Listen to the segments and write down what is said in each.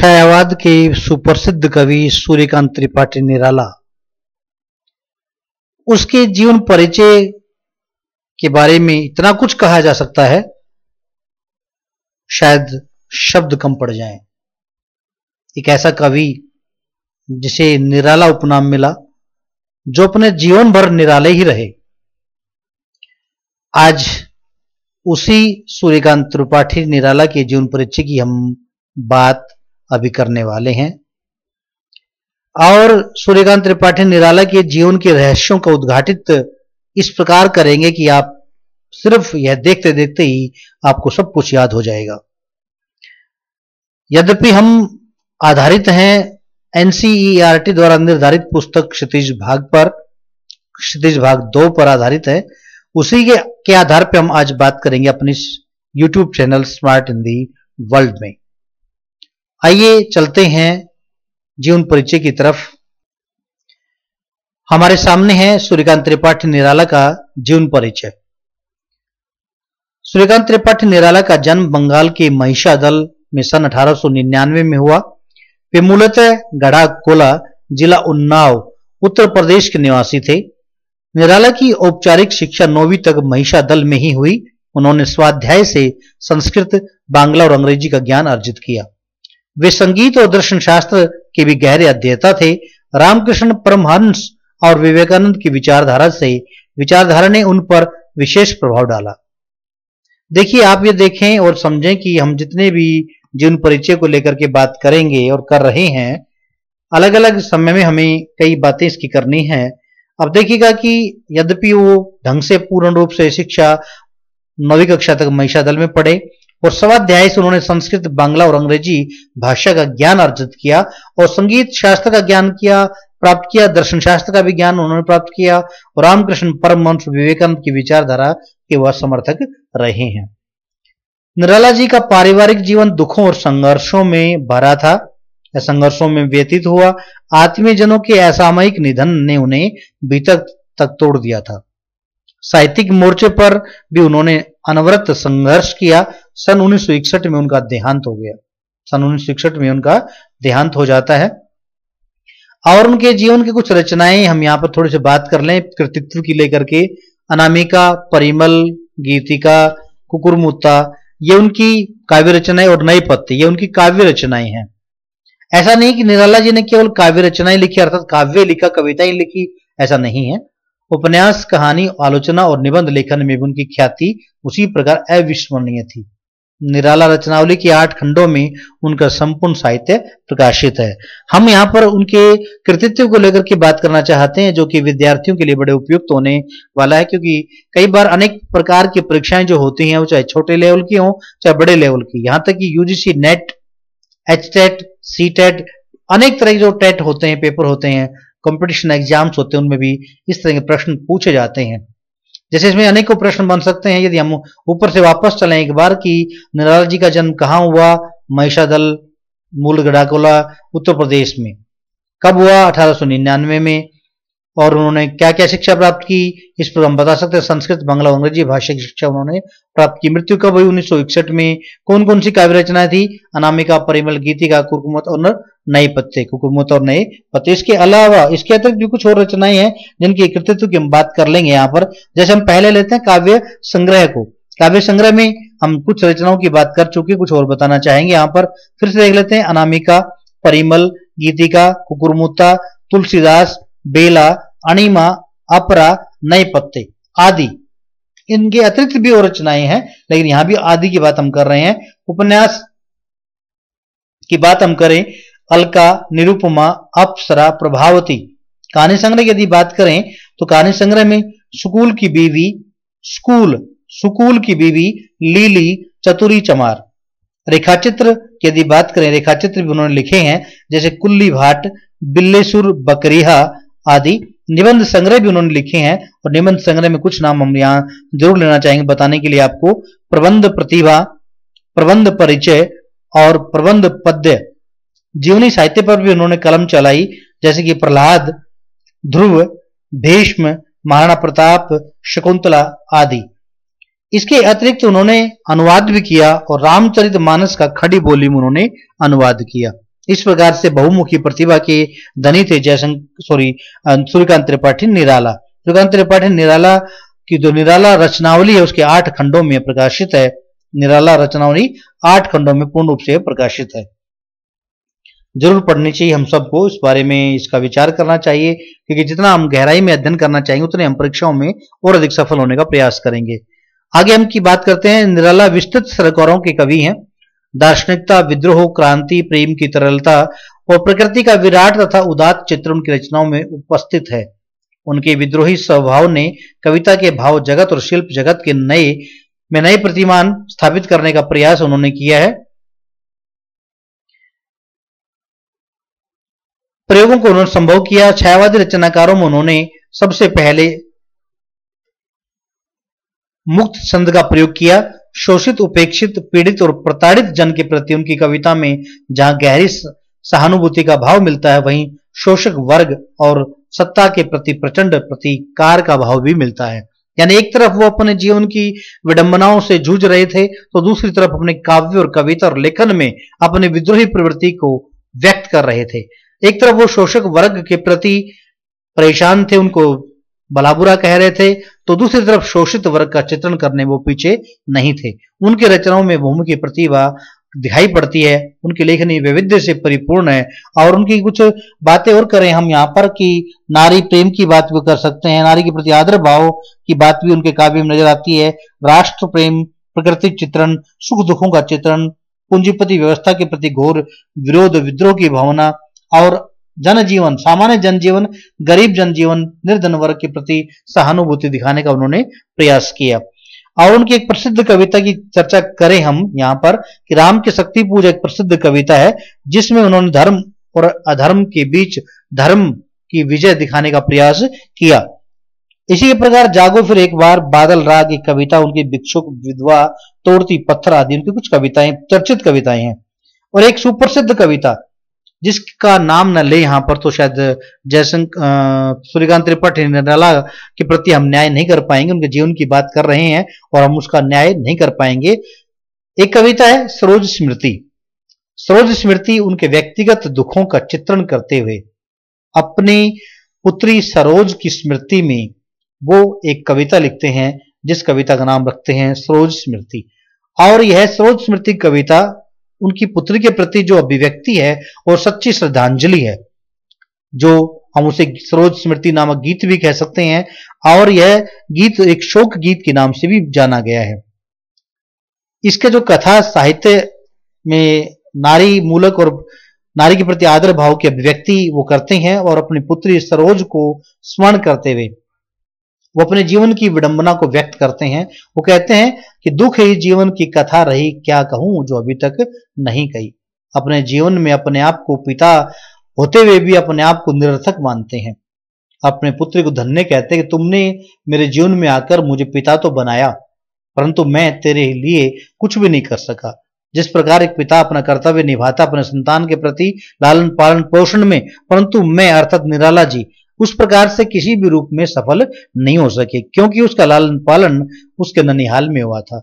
छायावाद के सुप्रसिद्ध कवि सूर्यकांत त्रिपाठी निराला, उसके जीवन परिचय के बारे में इतना कुछ कहा जा सकता है, शायद शब्द कम पड़ जाएं। एक ऐसा कवि जिसे निराला उपनाम मिला, जो अपने जीवन भर निराले ही रहे। आज उसी सूर्यकांत त्रिपाठी निराला के जीवन परिचय की हम बात अभी करने वाले हैं और सूर्यकांत त्रिपाठी निराला के जीवन के रहस्यों का उद्घाटित इस प्रकार करेंगे कि आप सिर्फ यह देखते देखते ही आपको सब कुछ याद हो जाएगा। यद्यपि हम आधारित हैं एनसीईआरटी द्वारा निर्धारित पुस्तक क्षितिज भाग 2 पर आधारित है, उसी के आधार पर हम आज बात करेंगे अपनी YouTube channel smart Hindi world में। आइए चलते हैं जीवन परिचय की तरफ। हमारे सामने है सूर्यकांत त्रिपाठी निराला का जीवन परिचय। सूर्यकांत त्रिपाठी निराला का जन्म बंगाल के महिषादल में सन 1899 में हुआ। वे मूलतः गढ़ा कोला, जिला उन्नाव, उत्तर प्रदेश के निवासी थे। निराला की औपचारिक शिक्षा 9वीं तक महिषादल में ही हुई। उन्होंने स्वाध्याय से संस्कृत, बांग्ला और अंग्रेजी का ज्ञान अर्जित किया। वे संगीत और दर्शन शास्त्र के भी गहरे अध्येता थे। रामकृष्ण परमहंस और विवेकानंद की विचारधारा ने उन पर विशेष प्रभाव डाला। देखिए, आप ये देखें और समझें कि हम जितने भी जीवन परिचय को लेकर के बात करेंगे और कर रहे हैं, अलग अलग समय में हमें कई बातें इसकी करनी है। अब देखिएगा कि यद्यपि वो ढंग से पूर्ण रूप से शिक्षा 9वीं कक्षा तक महिषादल में पढ़े और स्वाध्याय से उन्होंने संस्कृत, बांग्ला और अंग्रेजी भाषा का ज्ञान अर्जित किया और संगीत शास्त्र का ज्ञान प्राप्त किया, दर्शन शास्त्र का भी ज्ञान उन्होंने प्राप्त किया और रामकृष्ण परमहंस, विवेकानंद की विचारधारा के वह समर्थक रहे हैं। निराला जी का पारिवारिक जीवन दुखों और संघर्षों में भरा था, संघर्षों में व्यतीत हुआ। आत्मीयजनों के असामयिक निधन ने उन्हें भीतर तक तोड़ दिया था। साहित्यिक मोर्चे पर भी उन्होंने अनवरत संघर्ष किया। सन 1961 में उनका देहांत हो गया। सन 1961 में उनका देहांत हो जाता है और उनके जीवन की कुछ रचनाएं हम यहाँ पर थोड़ी सी बात कर लें कृतित्व की लेकर के। अनामिका, परिमल, गीतिका, कुकुरमुत्ता, ये उनकी काव्य रचनाएं और नए पत्ते, ये उनकी काव्य रचनाएं हैं। ऐसा नहीं कि निराला जी ने केवल काव्य रचनाएं लिखी अर्थात काव्य लिखा, कविताएं लिखी, ऐसा नहीं है। उपन्यास, कहानी, आलोचना और निबंध लेखन में भी उनकी ख्याति उसी प्रकार अविस्मरणीय थी। निराला रचनावली के 8 खंडों में उनका संपूर्ण साहित्य प्रकाशित है। हम यहाँ पर उनके कृतित्व को लेकर के बात करना चाहते हैं, जो कि विद्यार्थियों के लिए बड़े उपयुक्त होने वाला है, क्योंकि कई बार अनेक प्रकार की परीक्षाएं जो होती हैं, वो चाहे छोटे लेवल की हो चाहे बड़े लेवल की, यहाँ तक कि यूजीसी नेट, एचटेट, सीटेट, अनेक तरह के जो टेट होते हैं, पेपर होते हैं, कंपटीशन एग्जाम्स होते हैं, उनमें भी इस तरह के प्रश्न पूछे जाते हैं। जैसे इसमें अनेकों प्रश्न बन सकते हैं। यदि हम ऊपर से वापस चलें एक बार कि निराला जी का जन्म कहाँ हुआ, महिषादल, मूल गढ़ाकोला, उत्तर प्रदेश में। कब हुआ? 1899 में। और उन्होंने क्या क्या शिक्षा प्राप्त की, इस पर हम बता सकते हैं। संस्कृत, बांग्ला, अंग्रेजी भाषा की शिक्षा उन्होंने प्राप्त की। मृत्यु कब हुई? 1961 में। कौन कौन सी काव्य रचनाएं थी? अनामिका, परिमल, गीतिका, कुकुरमुत्त और नए पत्ते। कुकुरमुत्त और नए पत्ते। इसके अलावा इसके अतिरिक्त भी कुछ और रचनाएं हैं जिनके कृतित्व की हम बात कर लेंगे यहाँ पर। जैसे हम पहले लेते हैं काव्य संग्रह को। काव्य संग्रह में हम कुछ रचनाओं की बात कर चुके, कुछ और बताना चाहेंगे यहाँ पर। फिर से देख लेते हैं। अनामिका, परिमल, गीतिका, कुकुरमुत्ता, तुलसीदास, बेला, अणिमा, अपरा, नए पत्ते आदि। इनके अतिरिक्त भी और रचनाएं हैं, लेकिन यहां भी आदि की बात हम कर रहे हैं। उपन्यास की बात हम करें, अलका, निरुपमा, अप्सरा, प्रभावती। कहानी संग्रह की यदि बात करें तो कहानी संग्रह में सुकूल की बीवी, लीली, चतुरी चमार। रेखाचित्र की यदि बात करें, रेखाचित्र भी उन्होंने लिखे हैं, जैसे कुल्ली भाट, बिल्लेसुर, बकरीहा आदि। निबंध संग्रह भी उन्होंने लिखे हैं और निबंध संग्रह में कुछ नाम हम यहाँ जरूर लेना चाहेंगे बताने के लिए आपको। प्रबंध प्रतिभा, प्रबंध परिचय और प्रबंध पद्य। जीवनी साहित्य पर भी उन्होंने कलम चलाई, जैसे कि प्रहलाद, ध्रुव, भीष्म, महाराणा प्रताप, शकुंतला आदि। इसके अतिरिक्त उन्होंने अनुवाद भी किया और रामचरितमानस का खड़ी बोली में उन्होंने अनुवाद किया। इस प्रकार से बहुमुखी प्रतिभा के धनी थे सूर्यकांत त्रिपाठी निराला। सूर्यकांत त्रिपाठी निराला की जो निराला रचनावली है उसके 8 खंडों में प्रकाशित है। निराला रचनावली 8 खंडों में पूर्ण रूप से प्रकाशित है। जरूर पढ़नी चाहिए हम सबको, इस बारे में इसका विचार करना चाहिए, क्योंकि जितना हम गहराई में अध्ययन करना चाहेंगे उतने हम परीक्षाओं में और अधिक सफल होने का प्रयास करेंगे। आगे हम की बात करते हैं। निराला विस्तृत सरकारों के कवि हैं। दार्शनिकता, विद्रोह, क्रांति, प्रेम की तरलता और प्रकृति का विराट तथा उदात्त चित्र उनकी रचनाओं में उपस्थित है। उनके विद्रोही स्वभाव ने कविता के भाव जगत और शिल्प जगत के नए प्रतिमान स्थापित करने का प्रयास उन्होंने किया है। प्रयोगों को उन्होंने संभव किया। छायावादी रचनाकारों में उन्होंने सबसे पहले मुक्त छंद का प्रयोग किया। शोषित, उपेक्षित, पीड़ित और प्रताड़ित जन के प्रति उनकी कविता में जहां गहरी सहानुभूति का भाव मिलता है, वहीं शोषक वर्ग और सत्ता के प्रति प्रचंड प्रतिकार का भाव भी मिलता है। यानी एक तरफ वो अपने जीवन की विडंबनाओं से जूझ रहे थे, तो दूसरी तरफ अपने काव्य और कविता और लेखन में अपने विद्रोही प्रवृत्ति को व्यक्त कर रहे थे। एक तरफ वो शोषक वर्ग के प्रति परेशान थे, उनको भला बुरा कह रहे थे, तो दूसरी तरफ शोषित वर्ग का चित्रण करने वो पीछे नहीं थे। उनके रचनाओं में बहुमुखी प्रतिभा दिखाई पड़ती है। उनकी लेखनी वैविध्य से परिपूर्ण है। और उनकी कुछ बातें और करें हम यहाँ पर कि नारी प्रेम की बात भी कर सकते हैं, नारी के प्रति आदर भाव की बात भी उनके काव्य में नजर आती है। राष्ट्र प्रेम, प्रकृति चित्रण, सुख दुखों का चित्रण, पूंजीपति व्यवस्था के प्रति घोर विरोध, विद्रोह की भावना और जनजीवन, सामान्य जनजीवन, गरीब जनजीवन, निर्धन वर्ग के प्रति सहानुभूति दिखाने का उन्होंने प्रयास किया। और उनकी एक प्रसिद्ध कविता की चर्चा करें हम यहाँ पर कि राम की शक्ति पूजा एक प्रसिद्ध कविता है, जिसमें उन्होंने धर्म और अधर्म के बीच धर्म की विजय दिखाने का प्रयास किया। इसी प्रकार जागो फिर एक बार, बादल राग एक कविता उनकी, भिक्षुक, विधवा, तोड़ती पत्थर आदि उनकी कुछ कविताएं, चर्चित कविताएं हैं। और एक सुप्रसिद्ध कविता जिसका नाम न ले यहाँ पर तो शायद सूर्यकांत त्रिपाठी निराला के प्रति हम न्याय नहीं कर पाएंगे, उनके जीवन की बात कर रहे हैं और हम उसका न्याय नहीं कर पाएंगे। एक कविता है सरोज स्मृति। सरोज स्मृति उनके व्यक्तिगत दुखों का चित्रण करते हुए अपनी पुत्री सरोज की स्मृति में वो एक कविता लिखते हैं, जिस कविता का नाम रखते हैं सरोज स्मृति। और यह सरोज स्मृति कविता उनकी पुत्री के प्रति जो अभिव्यक्ति है और सच्ची श्रद्धांजलि है, जो हम उसे सरोज स्मृति नामक गीत भी कह सकते हैं। और यह गीत एक शोक गीत के नाम से भी जाना गया है। इसके जो कथा साहित्य में नारी मूलक और नारी के प्रति आदर भाव की अभिव्यक्ति वो करते हैं और अपनी पुत्री सरोज को स्मरण करते हुए वो अपने जीवन की विडंबना को व्यक्त करते हैं। वो कहते हैं कि दुख ही जीवन की कथा रही, क्या कहूं जो अभी तक नहीं कही। अपने जीवन में अपने आप को पिता होते हुए भी अपने आप को निरर्थक मानते हैं। अपने पुत्री को धन्य कहते हैं कि तुमने मेरे जीवन में आकर मुझे पिता तो बनाया, परंतु मैं तेरे लिए कुछ भी नहीं कर सका। जिस प्रकार एक पिता अपना कर्तव्य निभाता अपने संतान के प्रति लालन पालन पोषण में, परंतु मैं अर्थात निराला जी उस प्रकार से किसी भी रूप में सफल नहीं हो सके, क्योंकि उसका लालन पालन उसके ननिहाल में हुआ था।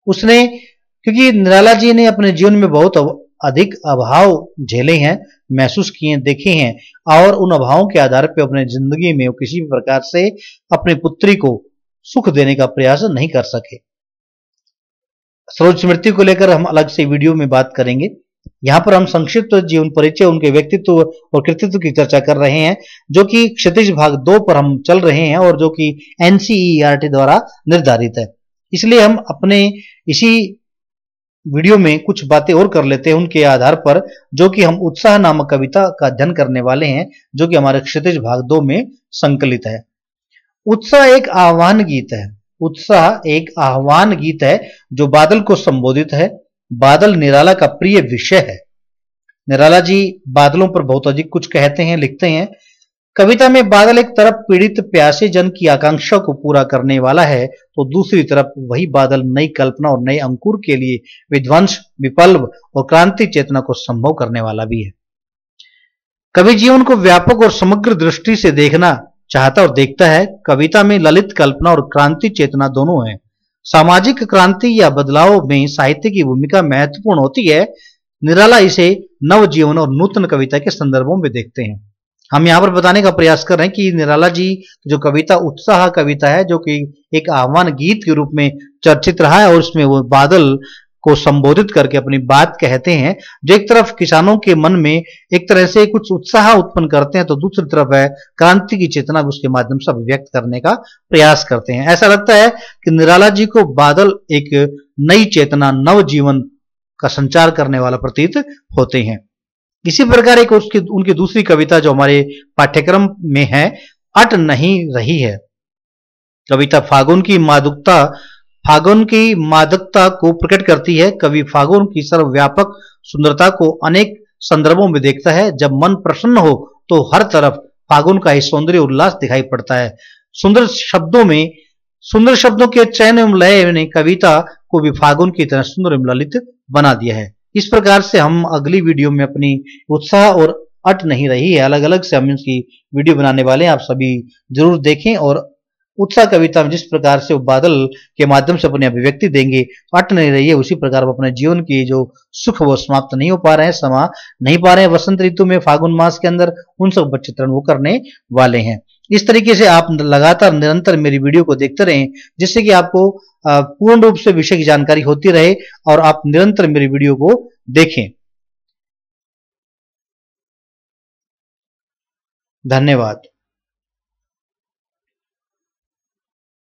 उसने, क्योंकि निराला जी ने अपने जीवन में बहुत अधिक अभाव झेले हैं, महसूस किए, देखे हैं, और उन अभावों के आधार पर अपने जिंदगी में वो किसी भी प्रकार से अपनी पुत्री को सुख देने का प्रयास नहीं कर सके। सरोज स्मृति को लेकर हम अलग से वीडियो में बात करेंगे। यहाँ पर हम संक्षिप्त जीवन परिचय, उनके व्यक्तित्व और कृतित्व की चर्चा कर रहे हैं, जो कि क्षितिज भाग 2 पर हम चल रहे हैं और जो कि NCERT द्वारा निर्धारित है। इसलिए हम अपने इसी वीडियो में कुछ बातें और कर लेते हैं उनके आधार पर, जो कि हम उत्साह नामक कविता का अध्ययन करने वाले हैं, जो कि हमारे क्षितिज भाग 2 में संकलित है। उत्साह एक आह्वान गीत है। उत्साह एक आह्वान गीत है जो बादल को संबोधित है। बादल निराला का प्रिय विषय है। निराला जी बादलों पर बहुत अधिक कुछ कहते हैं, लिखते हैं। कविता में बादल एक तरफ पीड़ित प्यासे जन की आकांक्षा को पूरा करने वाला है, तो दूसरी तरफ वही बादल नई कल्पना और नए अंकुर के लिए विध्वंस, विप्लव और क्रांति चेतना को संभव करने वाला भी है। कवि जीवन को व्यापक और समग्र दृष्टि से देखना चाहता और देखता है। कविता में ललित कल्पना और क्रांति चेतना दोनों है। सामाजिक क्रांति या बदलाव में साहित्य की भूमिका महत्वपूर्ण होती है, निराला इसे नवजीवन और नूतन कविता के संदर्भों में देखते हैं। हम यहाँ पर बताने का प्रयास कर रहे हैं कि निराला जी जो कविता उत्साह कविता है, जो कि एक आह्वान गीत के रूप में चर्चित रहा है, और उसमें वो बादल को संबोधित करके अपनी बात कहते हैं, जो एक तरफ किसानों के मन में एक तरह से कुछ उत्साह उत्पन्न करते हैं, तो दूसरी तरफ है क्रांति की चेतना उसके माध्यम से अभिव्यक्त करने का प्रयास करते हैं। ऐसा लगता है कि निराला जी को बादल एक नई चेतना, नव जीवन का संचार करने वाला प्रतीत होते हैं। इसी प्रकार एक उनकी दूसरी कविता जो हमारे पाठ्यक्रम में है, अट नहीं रही है। कविता फागुन की मादकता को प्रकट करती है। कवि फागुन की सर्वव्यापक सुंदरता को अनेक संदर्भों में देखता है। जब मन प्रसन्न हो तो हर तरफ फागुन का ही सौंदर्य उल्लास दिखाई पड़ता है। सुंदर शब्दों के चयन एवं लय ने कविता को भी फागुन की तरह सुंदर एवं ललित बना दिया है। इस प्रकार से हम अगली वीडियो में अपनी उत्साह और अट नहीं रही है, अलग अलग से हम इसकी वीडियो बनाने वाले हैं। आप सभी जरूर देखें और उत्साह कविता में जिस प्रकार से वो बादल के माध्यम से अपनी अभिव्यक्ति देंगे, अट नहीं रही है, उसी प्रकार वो अपने जीवन की जो सुख वो समाप्त नहीं हो पा रहे हैं, समा नहीं पा रहे हैं वसंत ऋतु में, फागुन मास के अंदर, उन सब चित्रण वो करने वाले हैं। इस तरीके से आप लगातार निरंतर मेरी वीडियो को देखते रहें, जिससे कि आपको पूर्ण रूप से विषय की जानकारी होती रहे और आप निरंतर मेरी वीडियो को देखें। धन्यवाद।